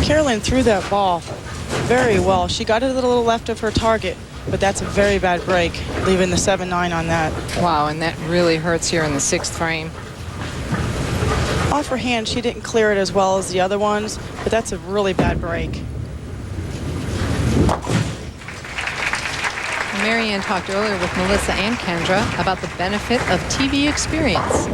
Carolyn threw that ball very well. She got it a little left of her target, but that's a very bad break, leaving the 7-9 on that. Wow, and that really hurts here in the 6th frame. Off her hand, she didn't clear it as well as the other ones, but that's a really bad break. Marianne talked earlier with Melissa and Kendra about the benefit of TV experience.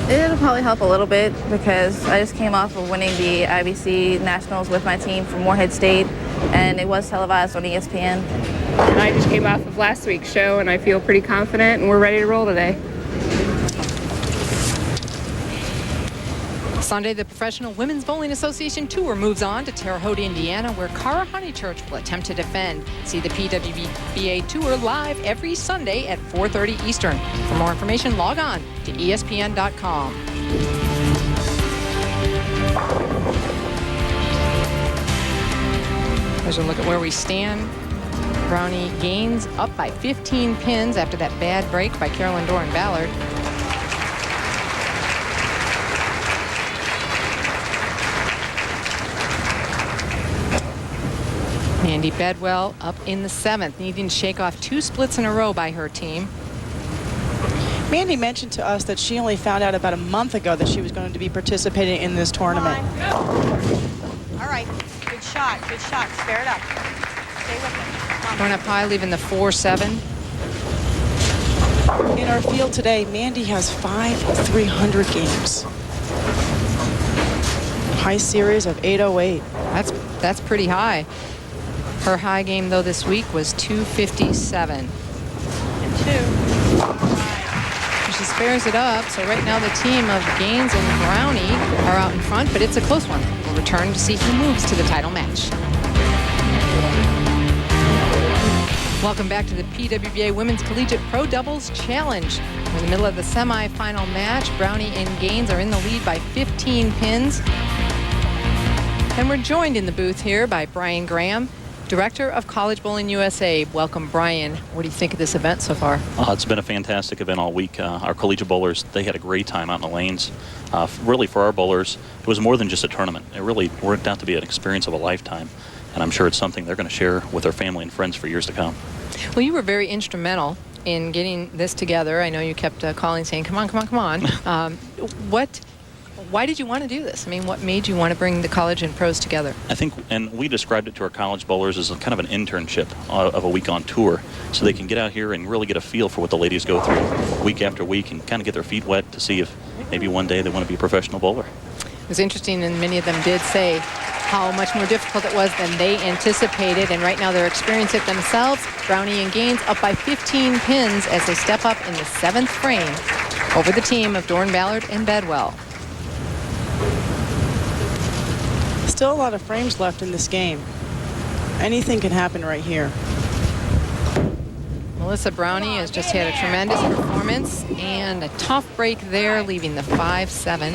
It'll probably help a little bit because I just came off of winning the IBC Nationals with my team from Morehead State, and it was televised on ESPN. I just came off of last week's show, and I feel pretty confident, and we're ready to roll today. Sunday, the Professional Women's Bowling Association Tour moves on to Terre Haute, Indiana, where Cara Honeychurch will attempt to defend. See the PWBA Tour live every Sunday at 4:30 Eastern. For more information, log on to ESPN.com. Here's a look at where we stand. Brownie gains up by 15 pins after that bad break by Carolyn Dorin-Ballard. Mandy Bedwell up in the 7th, needing to shake off 2 splits in a row by her team. Mandy mentioned to us that she only found out about a month ago that she was going to be participating in this tournament. All right, good shot, good shot. Spare it up. Stay with it. Going up high, leaving the 4-7. In our field today, Mandy has 5 300 games. High series of 808. That's pretty high. Her high game, though, this week was 257. And 2. She spares it up, so right now the team of Gaines and Brownie are out in front, but it's a close one. We'll return to see who moves to the title match. Welcome back to the PWBA Women's Collegiate Pro Doubles Challenge. We're in the middle of the semi-final match. Brownie and Gaines are in the lead by 15 pins. And we're joined in the booth here by Brian Graham, Director of College Bowling USA. Welcome, Brian. What do you think of this event so far? It's been a fantastic event all week. Our collegiate bowlers, they had a great time out in the lanes. Really, for our bowlers, it was more than just a tournament. It really worked out to be an experience of a lifetime, and I'm sure it's something they're going to share with their family and friends for years to come. Well, you were very instrumental in getting this together. I know you kept calling, saying, come on, come on, come on. Why did you want to do this? I mean, what made you want to bring the college and pros together? I think, and we described it to our college bowlers as a kind of an internship of a week on tour, so they can get out here and really get a feel for what the ladies go through week after week and kind of get their feet wet to see if maybe one day they want to be a professional bowler. It was interesting, and many of them did say how much more difficult it was than they anticipated, and right now they're experiencing it themselves. Brownie and Gaines up by 15 pins as they step up in the 7th frame over the team of Dorin-Ballard and Bedwell. Still a lot of frames left in this game. Anything can happen right here. Melissa Brownie has just had a tremendous performance and a tough break there, leaving the 5-7.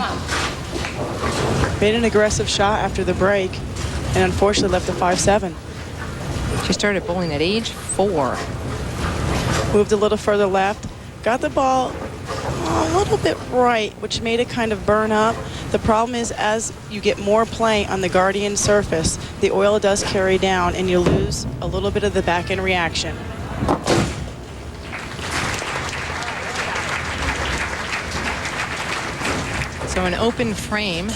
Made an aggressive shot after the break and unfortunately left the 5-7. She started bowling at age 4. Moved a little further left, got the ball a little bit right, which made it kind of burn up. The problem is, as you get more play on the Guardian surface, the oil does carry down and you lose a little bit of the back end reaction. So an open frame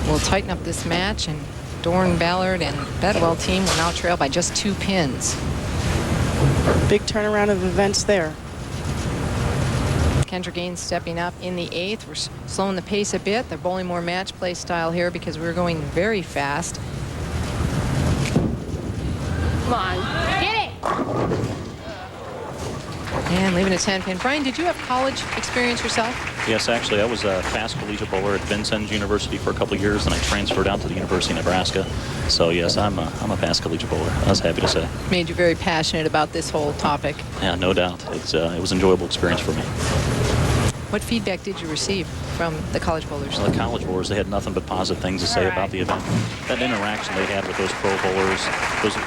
will tighten up this match, and Dorin-Ballard and Bedwell team will now trail by just 2 pins. Big turnaround of events there. Kendra Gaines stepping up in the 8th. We're slowing the pace a bit. They're bowling more match play style here because we're going very fast. Come on, get it! And leaving a 10 pin. Brian, did you have college experience yourself? Yes, actually, I was a fast collegiate bowler at Vincennes University for a couple of years, and I transferred out to the University of Nebraska. So yes, I'm a fast collegiate bowler. I was happy to say. Made you very passionate about this whole topic. Yeah, no doubt. It was an enjoyable experience for me. What feedback did you receive from the college bowlers? Well, the college bowlers, they had nothing but positive things to say about the event. That interaction they had with those pro bowlers,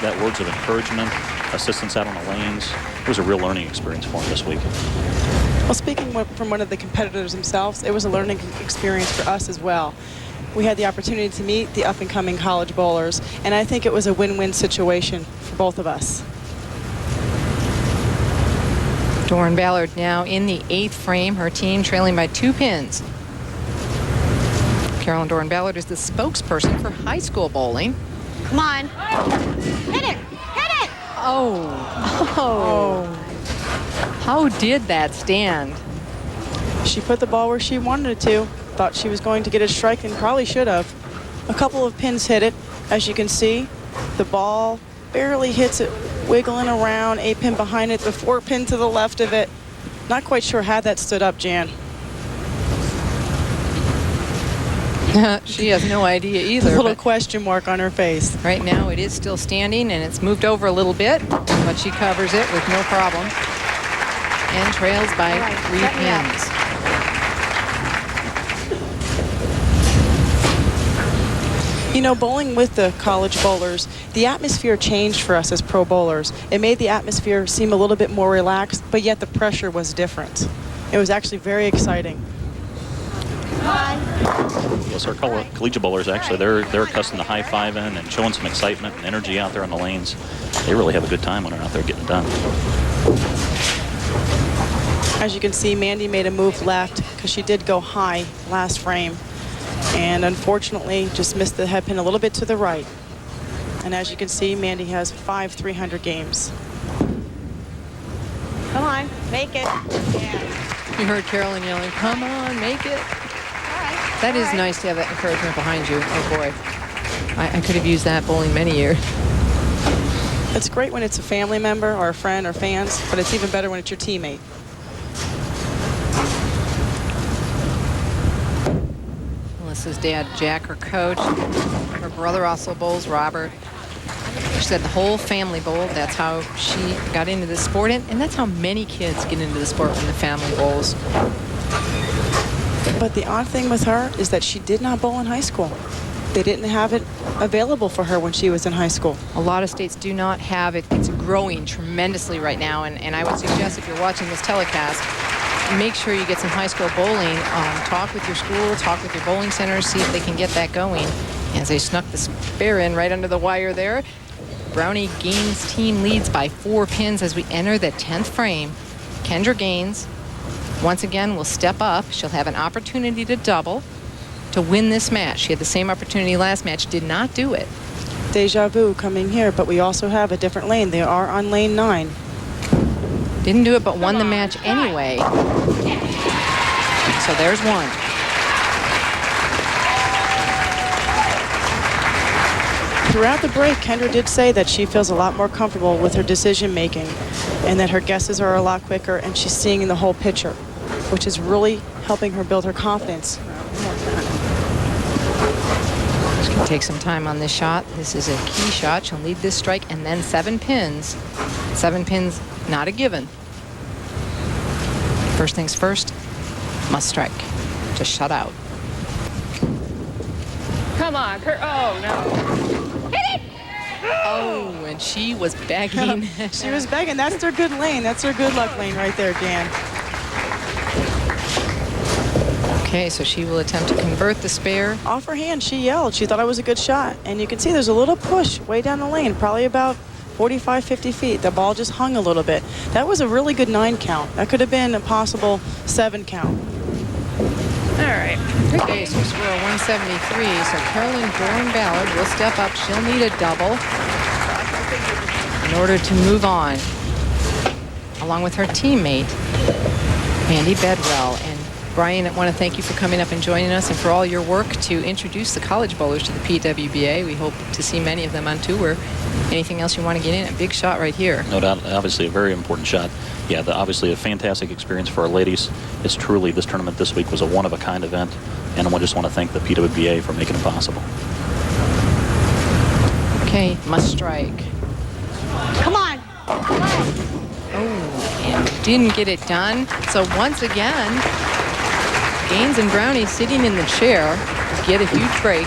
that words of encouragement, assistance out on the lanes, it was a real learning experience for them this week. Well, speaking from one of the competitors themselves, it was a learning experience for us as well. we had the opportunity to meet the up-and-coming college bowlers, and I think it was a win-win situation for both of us. Dorin-Ballard now in the 8th frame, her team trailing by 2 pins. Carolyn Dorin-Ballard is the spokesperson for high school bowling. Come on. Hit it. Hit it. Oh. How did that stand? She put the ball where she wanted it to. Thought she was going to get a strike and probably should have. A couple of pins hit it. As you can see, the ball barely hits it, wiggling around. A pin behind it, the 4 pin to the left of it. Not quite sure how that stood up, Jan. She has no idea either. A little question mark on her face. Right now it is still standing, and it's moved over a little bit, but she covers it with no problem and trails by 3 pins. You know, bowling with the college bowlers, the atmosphere changed for us as pro bowlers. It made the atmosphere seem a little bit more relaxed, but yet the pressure was different. It was actually very exciting. Yes, our collegiate bowlers, actually, they're accustomed to high-fiving and showing some excitement and energy out there on the lanes. They really have a good time when they're out there getting it done. As you can see, Mandy made a move left because she did go high last frame, and unfortunately just missed the head pin a little bit to the right. And as you can see, Mandy has 5 300 games. Come on. Make it. Yeah. You heard Carolyn yelling, "Come on, make it." That is nice to have that encouragement behind you. Oh boy, I could have used that bowling many years. It's great when it's a family member or a friend or fans, but it's even better when it's your teammate. Melissa's dad, Jack, her coach. Her brother also bowls, Robert. She said the whole family bowled. That's how she got into the sport, and that's how many kids get into the sport when the family bowls. But the odd thing with her is that she did not bowl in high school. They didn't have it available for her when she was in high school. A lot of states do not have it. It's growing tremendously right now, and I would suggest if you're watching this telecast, make sure you get some high school bowling. Talk with your school, talk with your bowling centers, see if they can get that going. As they snuck the spare in right under the wire there. Brownie Gaines' team leads by 4 pins as we enter the 10th frame. Kendra Gaines once again will step up. She'll have an opportunity to double to win this match. She had the same opportunity last match, did not do it. Deja vu coming here, but we also have a different lane. They are on lane 9. Didn't do it, but won the match anyway. So there's one. Throughout the break, Kendra did say that she feels a lot more comfortable with her decision making and that her guesses are a lot quicker and she's seeing the whole picture, which is really helping her build her confidence. She's going to take some time on this shot. This is a key shot. She'll need this strike and then 7 pins. 7 pins, not a given. First things first, must strike to shut out. Come on. Oh, no. Oh, and she was begging. She was begging. That's their good lane. That's their good luck lane right there, Dan. Okay, so she will attempt to convert the spare. Off her hand, she yelled. She thought it was a good shot. And you can see there's a little push way down the lane, probably about 45, 50 feet. The ball just hung a little bit. That was a really good 9 count. That could have been a possible 7 count. All right. Okay, so score 173. So Carolyn Dorin-Ballard will step up. She'll need a double in order to move on, along with her teammate, Mandy Bedwell. And Brian, I want to thank you for coming up and joining us and for all your work to introduce the college bowlers to the PWBA. We hope to see many of them on tour. Anything else you want to get in? A big shot right here. No doubt, obviously a very important shot. Yeah, obviously a fantastic experience for our ladies. It's truly, this tournament this week was a one-of-a-kind event, and I just want to thank the PWBA for making it possible. Okay, must strike. Come on. Oh, and didn't get it done. So once again, Gaines and Brownie sitting in the chair get a huge break.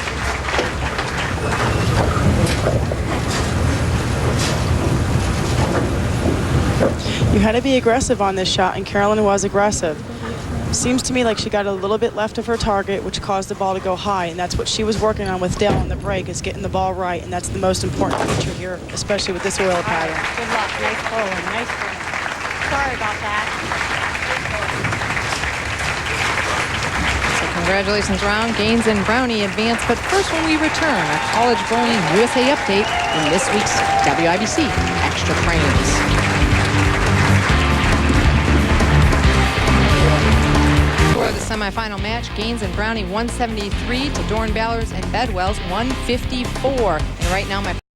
You had to be aggressive on this shot, and Carolyn was aggressive. Seems to me like she got a little bit left of her target, which caused the ball to go high, and that's what she was working on with Dale on the break, is getting the ball right, and that's the most important feature here, especially with this oil pattern. Good luck. Nice bowling. Nice bowling. Sorry about that. So congratulations, Round. Gaines and Brownie advance. But first, when we return, a college bowling USA update in this week's WIBC Extra Frames. For the semifinal match, Gaines and Brownie 173 to Dorin-Ballard's and Bedwell's 154. And right now, my